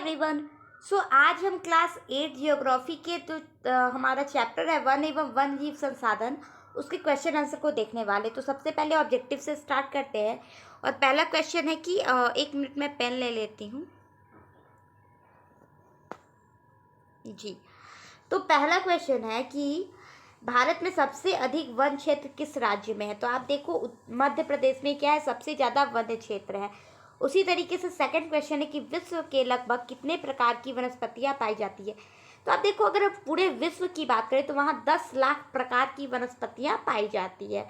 Everyone. सो आज हम class 8 geography के हमारा चैप्टर है वन एवं वन जीव संसाधन, उसके क्वेश्चन आंसर को देखने वाले। तो सबसे पहले ऑब्जेक्टिव से स्टार्ट करते हैं। और पहला क्वेश्चन है कि 1 मिनट में पेन ले लेती हूँ जी। तो पहला क्वेश्चन है कि भारत में सबसे अधिक वन क्षेत्र किस राज्य में है। तो आप देखो मध्य प्रदेश में क्या है, सबसे ज़्यादा वन क्षेत्र है। उसी तरीके से सेकंड क्वेश्चन है कि विश्व के लगभग कितने प्रकार की वनस्पतियां पाई जाती है। तो आप देखो अगर आप पूरे विश्व की बात करें तो वहाँ 10 लाख प्रकार की वनस्पतियां पाई जाती है।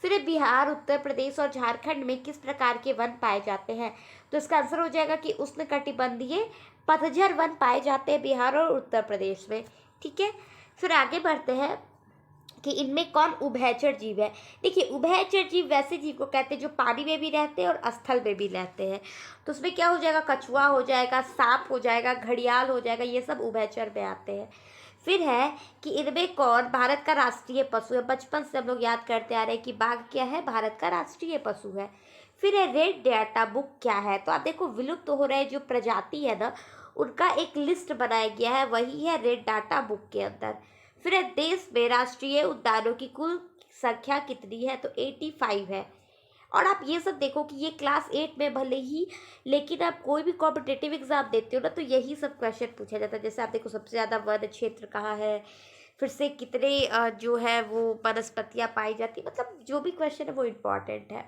फिर बिहार, उत्तर प्रदेश और झारखंड में किस प्रकार के वन पाए जाते हैं। तो इसका आंसर हो जाएगा कि उष्णकटिबंधीय पतझड़ वन पाए जाते हैं बिहार और उत्तर प्रदेश में। ठीक है, फिर आगे बढ़ते हैं कि इनमें कौन उभयचर जीव है। देखिए उभयचर जीव वैसे जीव को कहते हैं जो पानी में भी रहते हैं और स्थल में भी रहते हैं। तो उसमें क्या हो जाएगा, कछुआ हो जाएगा, सांप हो जाएगा, घड़ियाल हो जाएगा, ये सब उभयचर में आते हैं। फिर है कि इनमें कौन भारत का राष्ट्रीय पशु है। बचपन से हम लोग याद करते आ रहे हैं कि बाघ क्या है, भारत का राष्ट्रीय पशु है। फिर है रेड डाटा बुक क्या है। तो आप देखो विलुप्त हो रहे जो प्रजाति है ना, उनका एक लिस्ट बनाया गया है, वही है रेड डाटा बुक के अंदर। फिर देश में राष्ट्रीय उद्यानों की कुल संख्या कितनी है। तो 85 है। और आप ये सब देखो कि ये क्लास 8 में भले ही, लेकिन आप कोई भी कॉम्पिटेटिव एग्जाम देते हो ना तो यही सब क्वेश्चन पूछा जाता है। जैसे आप देखो सबसे ज़्यादा वन क्षेत्र कहाँ है, फिर से कितने जो है वो वनस्पतियाँ पाई जाती, मतलब जो भी क्वेश्चन है वो इम्पॉर्टेंट है।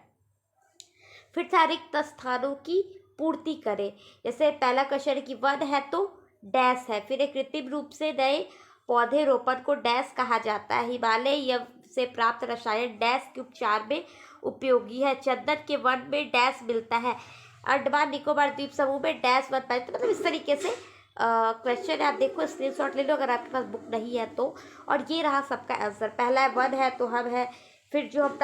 फिर था रिक्त स्थानों की पूर्ति करें। जैसे पहला क्वेश्चन है कि वन है तो डैश है। फिर एक कृत्रिम रूप से नए पौधे रोपण को डैश कहा जाता है। हिमालय से प्राप्त रसायन डैश के उपचार में उपयोगी है। चंदन के वन में डैश मिलता है। अंडमान निकोबार द्वीप समूह में डैश वन पाए। तो मतलब इस तरीके से क्वेश्चन है, आप देखो स्क्रीनशॉट ले लो अगर आपके पास बुक नहीं है तो। और ये रहा सबका आंसर। पहला है वन है तो हम है। फिर जो हम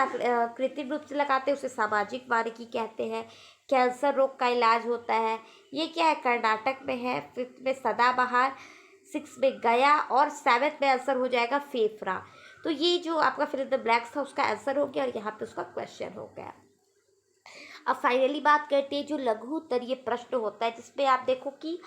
कृत्रिम रूप से लगाते हैं उसे सामाजिक वानिकी कहते हैं। कैंसर रोग का इलाज होता है, ये क्या है, कर्नाटक में है। 5th में सदाबहार, 6 में गया और 7th में आंसर हो जाएगा फेफड़ा। तो ये जो आपका फिल इन द ब्लैंक्स था उसका आंसर हो गया और यहाँ पे उसका क्वेश्चन हो गया। अब फाइनली बात करते हैं जो लघु उत्तरीय प्रश्न होता है, जिसमें आप देखो कि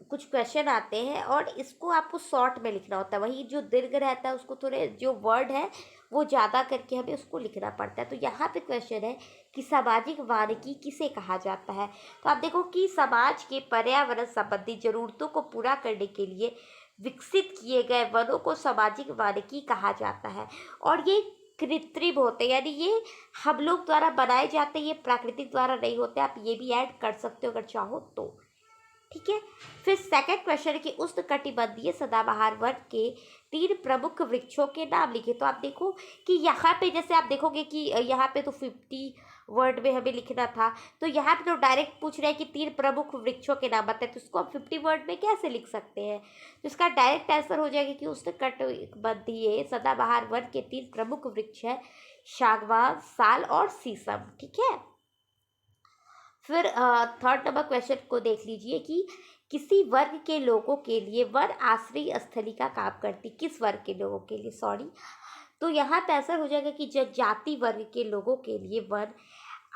कुछ क्वेश्चन आते हैं और इसको आपको शॉर्ट में लिखना होता है। वही जो दीर्घ रहता है उसको थोड़े जो वर्ड है वो ज़्यादा करके हमें उसको लिखना पड़ता है। तो यहाँ पे क्वेश्चन है कि सामाजिक वानिकी किसे कहा जाता है। तो आप देखो कि समाज के पर्यावरण संबंधी जरूरतों को पूरा करने के लिए विकसित किए गए वनों को सामाजिक वानिकी कहा जाता है। और ये कृत्रिम होते हैं, यानी ये हम लोग द्वारा बनाए जाते हैं, ये प्राकृतिक द्वारा नहीं होते। आप ये भी ऐड कर सकते हो अगर चाहो तो। ठीक है, फिर सेकंड क्वेश्चन है कि उष्णकटिबंधीय सदाबहार वन के 3 प्रमुख वृक्षों के नाम लिखे। तो आप देखो कि यहाँ पे जैसे आप देखोगे कि यहाँ पे तो 50 वर्ड में हमें लिखना था, तो यहाँ पे तो डायरेक्ट पूछ रहे हैं कि 3 प्रमुख वृक्षों के नाम बताए। तो उसको हम 50 वर्ड में कैसे लिख सकते हैं। तो इसका डायरेक्ट आंसर हो जाएगा कि उष्णकटिबंधीय सदाबहार वन के 3 प्रमुख वृक्ष है, सागवान, साल और शीशम। ठीक है, फिर थर्ड नंबर क्वेश्चन को देख लीजिए कि किसी वर्ग के लोगों के लिए वन आश्रय स्थली का काम करती। किस वर्ग के लोगों के लिए, सॉरी। तो यहाँ पे आंसर हो जाएगा कि जनजाति वर्ग के लोगों के लिए वन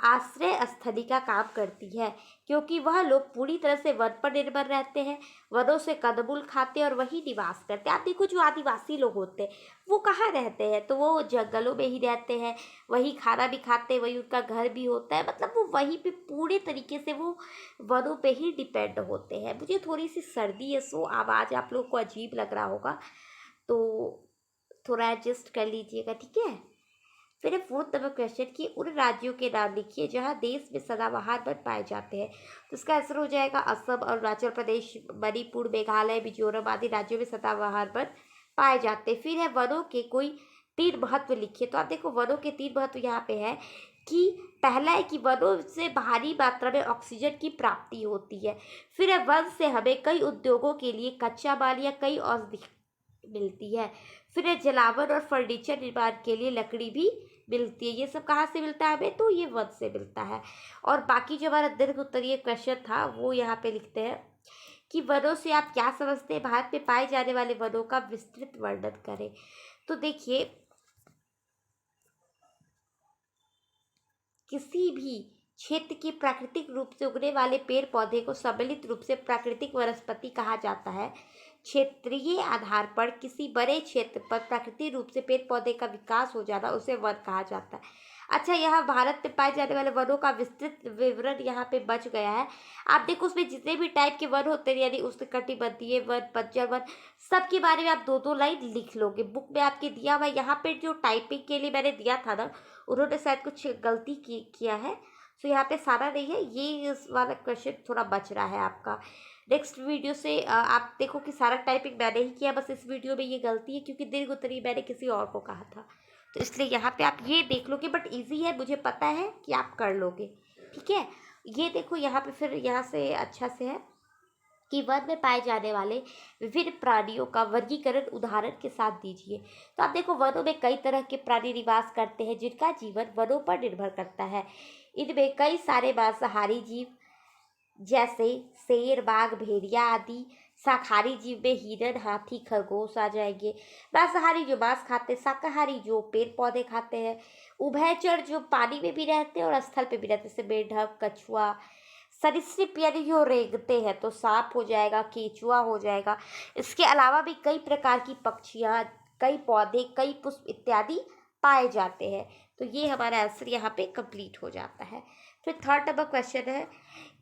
आश्रय स्थली का काम करती है, क्योंकि वह लोग पूरी तरह से वन पर निर्भर रहते हैं, वनों से कंदमूल खाते हैं और वही निवास करते हैं। आप देखो जो आदिवासी लोग होते हैं वो कहाँ रहते हैं, तो वो जंगलों में ही रहते हैं, वही खाना भी खाते हैं, वही उनका घर भी होता है, मतलब वो वहीं पे पूरे तरीके से वो वनों पे ही डिपेंड होते हैं। मुझे थोड़ी सी सर्दी है, सो आवाज़ आप लोग को अजीब लग रहा होगा तो थोड़ा एडजस्ट कर लीजिएगा। ठीक है, फिर फोर्थ नंबर क्वेश्चन कि उन राज्यों के नाम लिखिए जहां देश में सदाबहार वन पाए जाते हैं। तो इसका आंसर हो जाएगा असम, अरुणाचल प्रदेश, मणिपुर, मेघालय, मिजोरम आदि राज्यों में सदाबहार वन पाए जाते हैं। फिर है वनों के कोई 3 महत्व लिखिए। तो आप देखो वनों के 3 महत्व यहाँ पे है कि पहला है कि वनों से भारी मात्रा में ऑक्सीजन की प्राप्ति होती है। फिर है वन से हमें कई उद्योगों के लिए कच्चा माल या कई औषधि मिलती है। फिर जलावन और फर्नीचर निर्माण के लिए लकड़ी भी मिलती है। ये सब कहाँ से मिलता है हमें, तो ये वन से मिलता है। और बाकी जो हमारा दीर्घ उत्तरीय क्वेश्चन था वो यहाँ पे लिखते हैं कि वनों से आप क्या समझते हैं, भारत में पाए जाने वाले वनों का विस्तृत वर्णन करें। तो देखिए किसी भी क्षेत्र की प्राकृतिक रूप से उगने वाले पेड़ पौधे को सम्मिलित रूप से प्राकृतिक वनस्पति कहा जाता है। क्षेत्रीय आधार पर किसी बड़े क्षेत्र पर प्राकृतिक रूप से पेड़ पौधे का विकास हो जाना उसे वन कहा जाता है। अच्छा, यहाँ भारत में पाए जाने वाले वनों का विस्तृत विवरण यहाँ पे बच गया है। आप देखो उसमें जितने भी टाइप के वन होते हैं, यानी उष्णकटिबंधीय वन, बंजर वन, सबके बारे में आप दो दो लाइन लिख लोगे। बुक में आपके दिया हुआ है। यहाँ पे जो टाइपिंग के लिए मैंने दिया था ना, उन्होंने शायद कुछ गलती किया है, तो यहाँ पे सारा नहीं है, ये इस वाला क्वेश्चन थोड़ा बच रहा है आपका। नेक्स्ट वीडियो से आप देखो कि सारा टाइपिंग मैंने ही किया, बस इस वीडियो में ये गलती है क्योंकि दीर्घ उत्तरी मैंने किसी और को कहा था, तो इसलिए यहाँ पे आप ये देख लोगे। बट इजी है, मुझे पता है कि आप कर लोगे। ठीक है, ये देखो यहाँ पे फिर यहाँ से अच्छा से है कि वन में पाए जाने वाले विभिन्न प्राणियों का वर्गीकरण उदाहरण के साथ दीजिए। तो आप देखो वनों में कई तरह के प्राणी निवास करते हैं जिनका जीवन वनों पर निर्भर करता है। इनमें कई सारे मांसाहारी जीव जैसे शेर, बाघ, भेड़िया आदि। शाकाहारी जीव में हिरण, हाथी, खरगोश आ जाएंगे। मांसाहारी जो मांस खाते हैं, शाकाहारी जो पेड़ पौधे खाते हैं, उभयचर जो पानी में भी रहते हैं और स्थल पे भी रहते हैं, जैसे मेंढक, कछुआ। सरीसृप यानी जो रेंगते हैं, तो सांप हो जाएगा, केंचुआ हो जाएगा। इसके अलावा भी कई प्रकार की पक्षियाँ, कई पौधे, कई पुष्प इत्यादि पाए जाते हैं। तो ये हमारा आंसर यहाँ पे कंप्लीट हो जाता है। फिर थर्ड नंबर क्वेश्चन है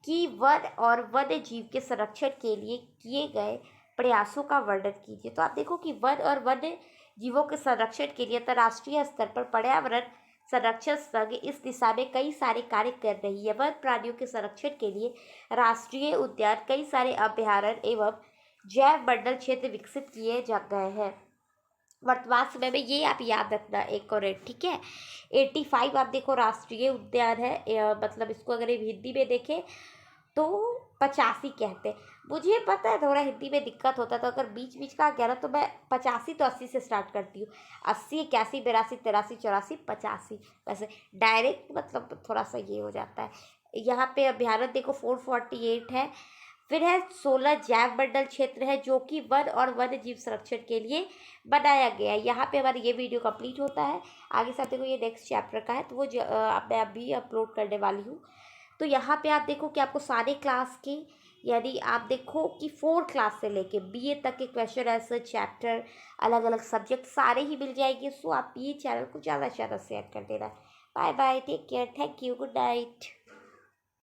कि वन और वन्य जीव के संरक्षण के लिए किए गए प्रयासों का वर्णन कीजिए। तो आप देखो कि वन और वन्य जीवों के संरक्षण के लिए अंतर्राष्ट्रीय स्तर पर पर्यावरण संरक्षण संघ इस दिशा में कई सारे कार्य कर रही है। वन प्राणियों के संरक्षण के लिए राष्ट्रीय उद्यान, कई सारे अभ्यारण्य एवं जैव मंडल क्षेत्र विकसित किए जा गए हैं वर्तमान समय में। ये आप याद रखना एक और एक, ठीक है। 85 आप देखो राष्ट्रीय उद्यान है, मतलब इसको अगर ये हिंदी में देखें तो 85 कहते हैं। मुझे पता है थोड़ा हिंदी में दिक्कत होता है, तो अगर बीच बीच का गया ना तो मैं 85 तो 80 से स्टार्ट करती हूँ। 80, 81, 82, 83, 84, 85, वैसे डायरेक्ट मतलब थोड़ा सा ये हो जाता है। यहाँ पे अभ्यारण्य देखो 448 है। फिर है 16 जैव मंडल क्षेत्र है जो कि वन और वन्य जीव संरक्षण के लिए बनाया गया है। यहाँ पे हमारा ये वीडियो कंप्लीट होता है। आगे साथ देखो ये नेक्स्ट चैप्टर का है, तो वो मैं अभी अपलोड करने वाली हूँ। तो यहाँ पे आप देखो कि आपको सारे क्लास के, यानी आप देखो कि 4 क्लास से लेके BA तक के क्वेश्चन आंसर, चैप्टर, अलग अलग सब्जेक्ट सारे ही मिल जाएंगे। सो आप ये चैनल को ज़्यादा से ज़्यादा शेयर कर देना। Bye bye, take care, thank you, good night.